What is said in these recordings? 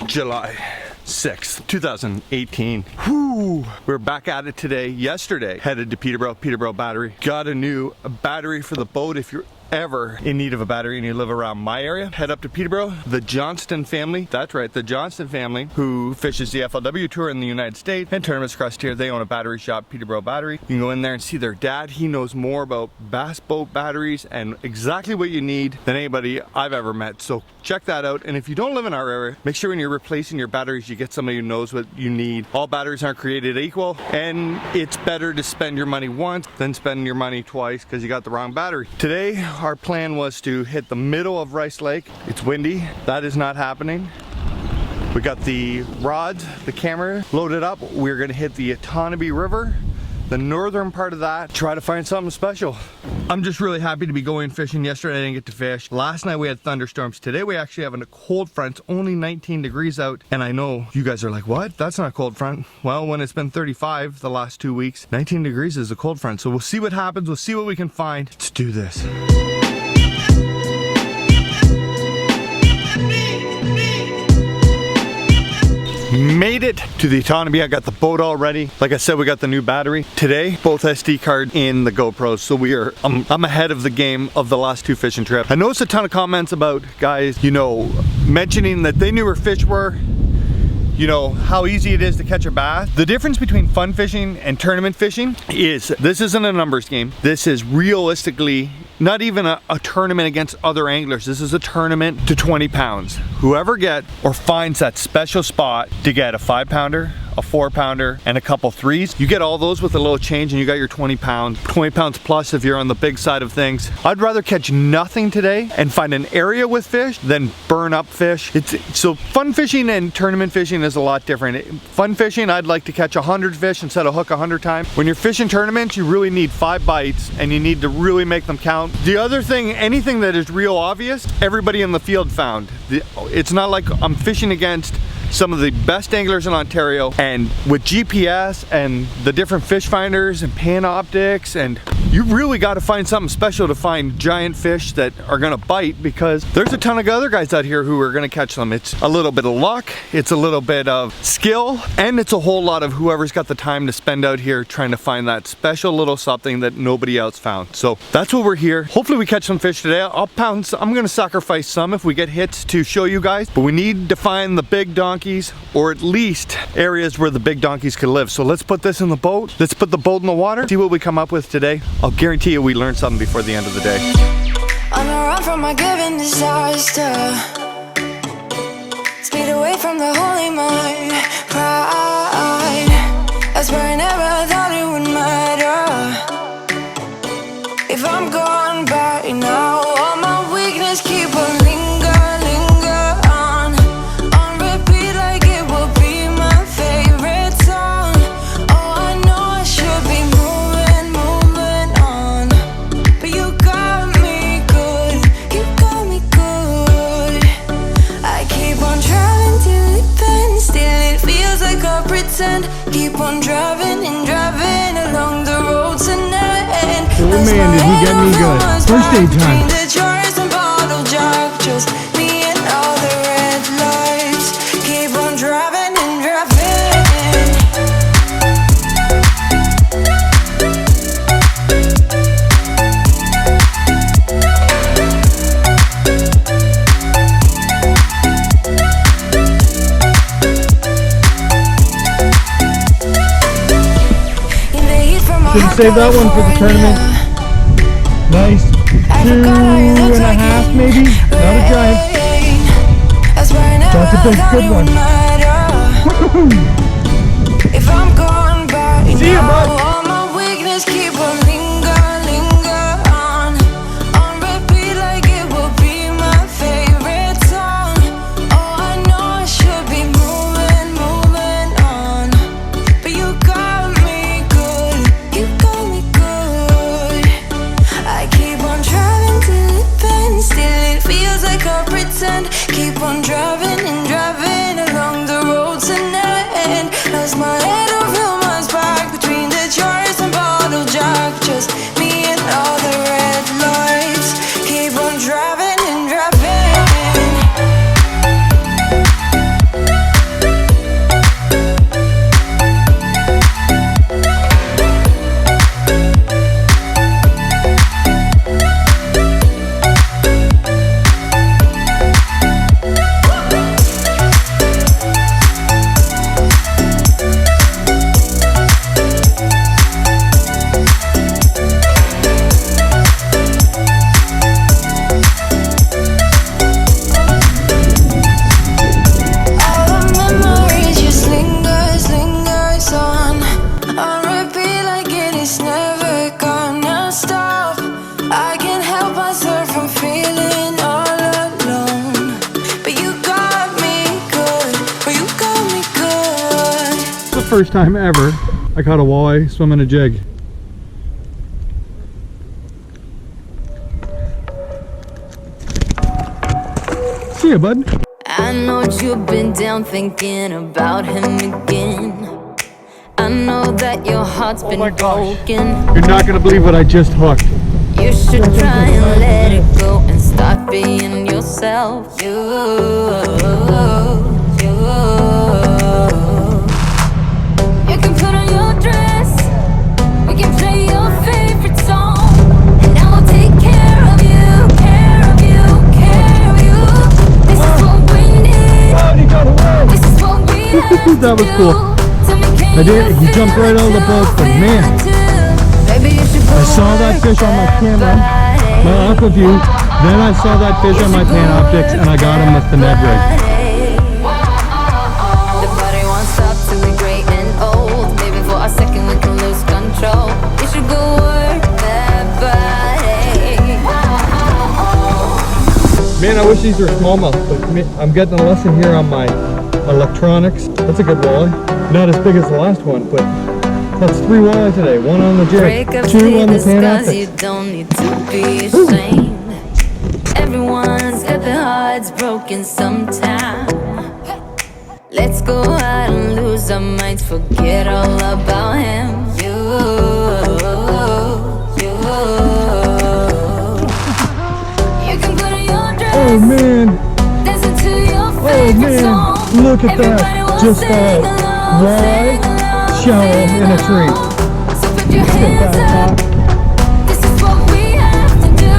July 6th, 2018. Whew. We're back at it today. Yesterday, headed to Peterborough Battery. Got a new battery for the boat. If you're ever in need of a battery and you live around my area, head up to Peterborough. The Johnston family, that's right, the Johnston family, who fishes the FLW Tour in the United States and tournaments across here, they own a battery shop, Peterborough Battery. You can go in there and see their dad. He knows more about bass boat batteries and exactly what you need than anybody I've ever met. So check that out. And if you don't live in our area, make sure when you're replacing your batteries, you get somebody who knows what you need. All batteries aren't created equal, and it's better to spend your money once than spend your money twice because you got the wrong battery. Today, our plan was to hit the middle of Rice Lake. It's windy. That is not happening. We got the rods, the camera loaded up. We're gonna hit the Otonabee River, the northern part of that, try to find something special. I'm just really happy to be going fishing. Yesterday I didn't get to fish. Last night we had thunderstorms. Today we actually have a cold front. It's only 19 degrees out. And I know you guys are like, what? That's not a cold front. Well, when it's been 35 the last 2 weeks, 19 degrees is a cold front. So we'll see what happens. We'll see what we can find. Let's do this. Made it to the Otonabee. I got the boat all ready. Like I said, we got the new battery. Today, both SD card in the GoPros. So I'm ahead of the game of the last two fishing trips. I noticed a ton of comments about guys, you know, mentioning that they knew where fish were, you know, how easy it is to catch a bass. The difference between fun fishing and tournament fishing is this isn't a numbers game. This is realistically not even a tournament against other anglers. This is a tournament to 20 pounds. Whoever gets or finds that special spot to get a 5-pounder, a 4-pounder, and a couple threes, you get all those with a little change and you got your 20 pounds plus if you're on the big side of things. I'd rather catch nothing today and find an area with fish than burn up fish. So fun fishing and tournament fishing is a lot different. Fun fishing, I'd like to catch 100 fish and set a hook 100 times. When you're fishing tournaments, you really need 5 bites and you need to really make them count. The other thing, anything that is real obvious, everybody in the field found. It's not like I'm fishing against some of the best anglers in Ontario, and with GPS and the different fish finders and Panoptics, and you really got to find something special to find giant fish that are gonna bite, because there's a ton of other guys out here who are gonna catch them. It's a little bit of luck, it's a little bit of skill, and it's a whole lot of whoever's got the time to spend out here trying to find that special little something that nobody else found. So that's what we're here. Hopefully we catch some fish today. I'm gonna sacrifice some if we get hits to show you guys, but we need to find the big donkeys, or at least areas where the big donkeys could live. So let's put this in the boat. Let's put the boat in the water, see what we come up with today. I'll guarantee you we learn something before the end of the day. On a run from my given disaster, speed away from the holy mind, pride. That's where I never thought it would matter. If I'm gone by now, all my weakness keep on linger on repeat like it will be my favorite song. Oh, I know I should be moving on, but you got me good, you got me good. I keep on driving till it bends, still it feels like I pretend. Keep on driving and driving along the road tonight. Oh man, did he get me good. First aid time. The jars and bottle jack, just me and all the red lights. Keep on driving and driving. Should save that one for the tournament. Nice. 2.5 maybe. Not a giant. That's a good one. If I'm gone by See you, bud. all my weakness keep on linger on repeat like it will be my favorite song. Oh, I know I should be moving on, but you got me good, you got me good. I keep on driving till it bends, still it feels like I pretend. Keep on driving and driving along the road tonight. Lost my head over my back between the first time ever I caught a walleye swimming a jig. See ya, bud. I know you've been down thinking about him again. I know that your heart's been broken. You're not gonna believe what I just hooked. You should try and let it go and start being yourself. You can put on your dress, we can play your favorite song, and I will take care of you, care of you, care of you. This is what we need. Oh, he got away! This is what we have That to was cool. do to make I did. He jumped right out of the boat, but man, I saw that fish on my camera, my aqua view. Then I saw that fish on my Panoptics, and I got him with the Ned rig. The body won't stop till we're great and old. Maybe for a second we can lose control. You should go work that body. Man, I wish these were smallmouth, but I'm getting a lesson here on my electronics. That's a good walleye. Not as big as the last one, but that's 3 walleye today. 1 on the Break jig, up 2 on the cause you Panoptics. don't need to be ashamed. Everyone's got their hearts broken sometime. Let's go out and lose our minds, forget all about him. You can put on your dress, Oh man, dance into your oh favorite man, song. look at Everybody that. will Just sing that along, walleye sing along, shallow sing in a tree. along. So put your Look at hands that up. top. This is what we have to do.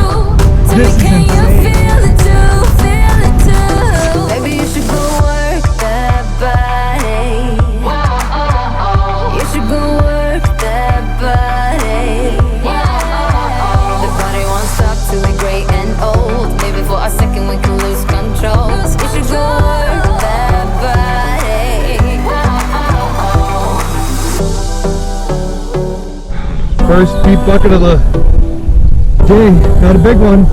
Tell This me, is can you insane. feel it too? Feel it too? Maybe you should go work that body. You should go work that body. The body won't stop till we're great and old. Maybe for a second we can lose control. You should go work that body. First deep bucket of the day. Not a big one,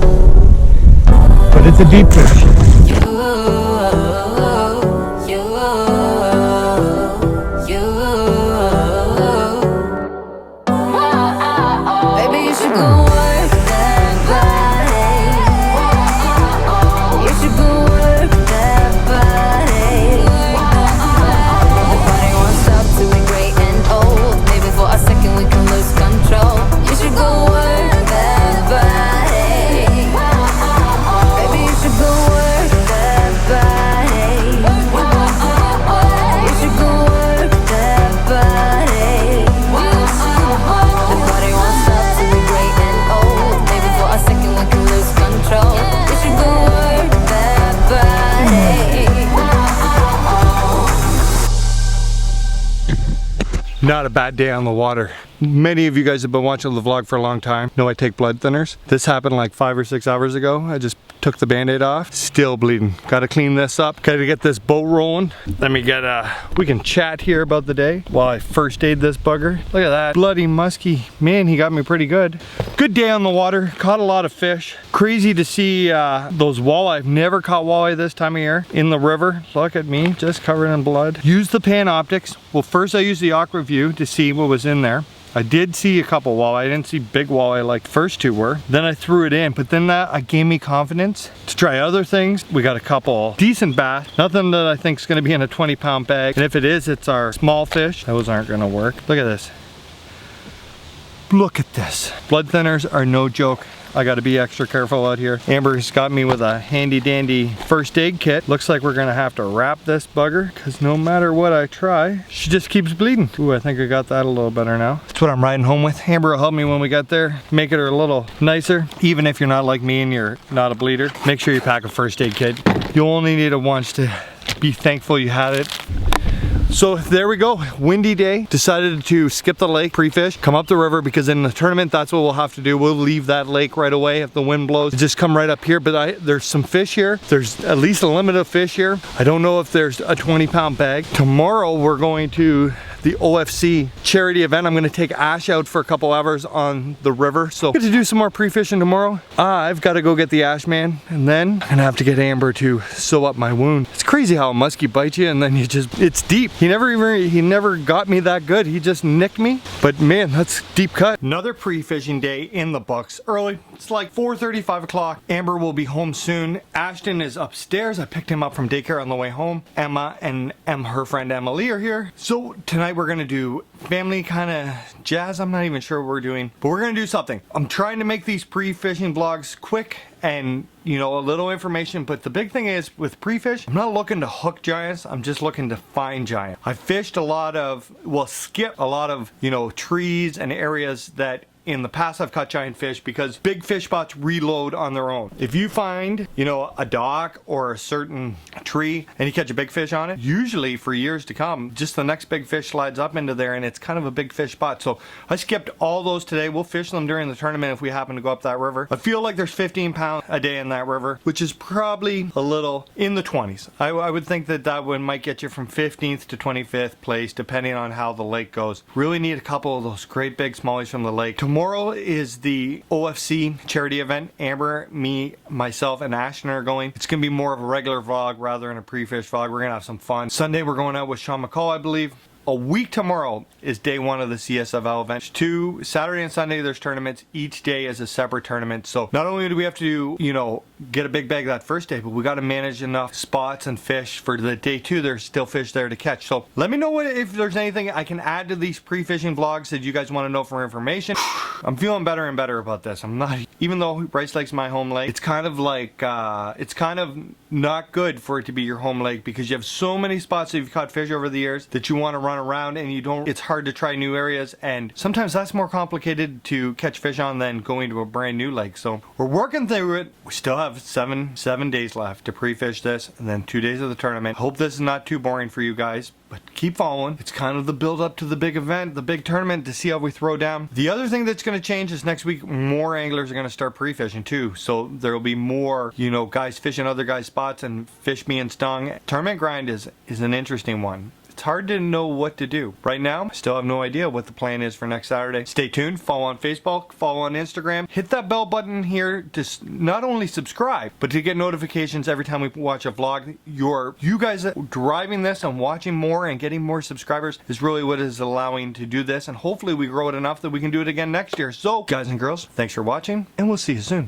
but it's a deep fish. Baby, you should go work that body. You should go work that body. The body won't stop till we're great and old. Maybe for a second we can lose control. You should go work that body. Baby, you should go work that body. You should go work that body. The body won't stop till we're great and old. Maybe for a second we can lose control. You should go work that body. Not a bad day on the water. Many of you guys have been watching the vlog for a long time. Know I take blood thinners. This happened like 5 or 6 hours ago. I just took the band-aid off. Still bleeding. Gotta clean this up. Gotta get this boat rolling. Let me get we can chat here about the day while I first aid this bugger. Look at that. Bloody muskie. Man, he got me pretty good. Good day on the water. Caught a lot of fish. Crazy to see those walleye. I've never caught walleye this time of year in the river. Look at me, just covered in blood. Use the Panoptics. Well, first I used the aqua view to see what was in there. I did see a couple walleye. I didn't see big walleye like the first 2 were. Then I threw it in, but then that gave me confidence to try other things. We got a couple decent bass. Nothing that I think is gonna be in a 20-pound bag. And if it is, it's our small fish. Those aren't gonna work. Look at this. Look at this. Blood thinners are no joke. I gotta be extra careful out here. Amber's got me with a handy dandy first aid kit. Looks like we're gonna have to wrap this bugger because no matter what I try, she just keeps bleeding. Ooh, I think I got that a little better now. That's what I'm riding home with. Amber will help me when we get there, make it a little nicer. Even if you're not like me and you're not a bleeder, make sure you pack a first aid kit. You only need it once to be thankful you had it. So there we go, windy day. Decided to skip the lake pre-fish, come up the river because in the tournament that's what we'll have to do. We'll leave that lake right away if the wind blows. Just come right up here, but there's some fish here. There's at least a limit of fish here. I don't know if there's a 20-pound bag. Tomorrow we're going to the OFC charity event. I'm gonna take Ash out for a couple hours on the river. So I get to do some more pre-fishing tomorrow. I've gotta go get the Ash man, and then I'm gonna have to get Amber to sew up my wound. It's crazy how a muskie bites you and then it's deep. He never got me that good. He just nicked me, but man, that's deep cut. Another pre-fishing day in the books. Early, it's like 4:30, 5 o'clock. Amber will be home soon. Ashton is upstairs. I picked him up from daycare on the way home. Emma and her friend Emily are here. So tonight we're gonna do family kind of jazz. I'm not even sure what we're doing, but we're gonna do something. I'm trying to make these pre-fishing vlogs quick and, you know, a little information, but the big thing is with pre-fish, I'm not looking to hook giants, I'm just looking to find giant. I fished a lot of, well, skipped a lot of, you know, trees and areas that in the past I've caught giant fish because big fish spots reload on their own. If you find, you know, a dock or a certain tree and you catch a big fish on it, usually for years to come, just the next big fish slides up into there and it's kind of a big fish spot. So I skipped all those today. We'll fish them during the tournament if we happen to go up that river. I feel like there's 15 pounds a day in that river, which is probably a little in the 20s. I would think that one might get you from 15th to 25th place depending on how the lake goes. Really need a couple of those great big smallies from the lake. Tomorrow is the OFC charity event. Amber, me, myself, and Ashton are going. It's going to be more of a regular vlog rather than a pre-fish vlog. We're going to have some fun. Sunday we're going out with Sean McCall, I believe. A week tomorrow is day one of the CSFL event. Saturday and Sunday there's tournaments. Each day is a separate tournament. So not only do we have to, you know, get a big bag that first day, but we got to manage enough spots and fish for the day two. There's still fish there to catch. So let me know if there's anything I can add to these pre-fishing vlogs that you guys want to know for information. I'm feeling better and better about this. I'm not, even though Rice Lake's my home lake, it's kind of like, it's kind of not good for it to be your home lake because you have so many spots that you've caught fish over the years that you want to run around and you don't, it's hard to try new areas, and sometimes that's more complicated to catch fish on than going to a brand new lake. So we're working through it. We still have seven days left to pre-fish this and then 2 days of the tournament. Hope this is not too boring for you guys, but keep following. It's kind of the build up to the big event, the big tournament, to see how we throw down. The other thing that's going to change is next week more anglers are going to start pre-fishing too, so there will be more, you know, guys fishing other guys' spots and fish being stung. Tournament grind is an interesting one. It's hard to know what to do. Right now, I still have no idea what the plan is for next Saturday. Stay tuned, follow on Facebook, follow on Instagram. Hit that bell button here to not only subscribe, but to get notifications every time we watch a vlog. You guys driving this and watching more and getting more subscribers is really what is allowing to do this, and hopefully we grow it enough that we can do it again next year. So, guys and girls, thanks for watching, and we'll see you soon.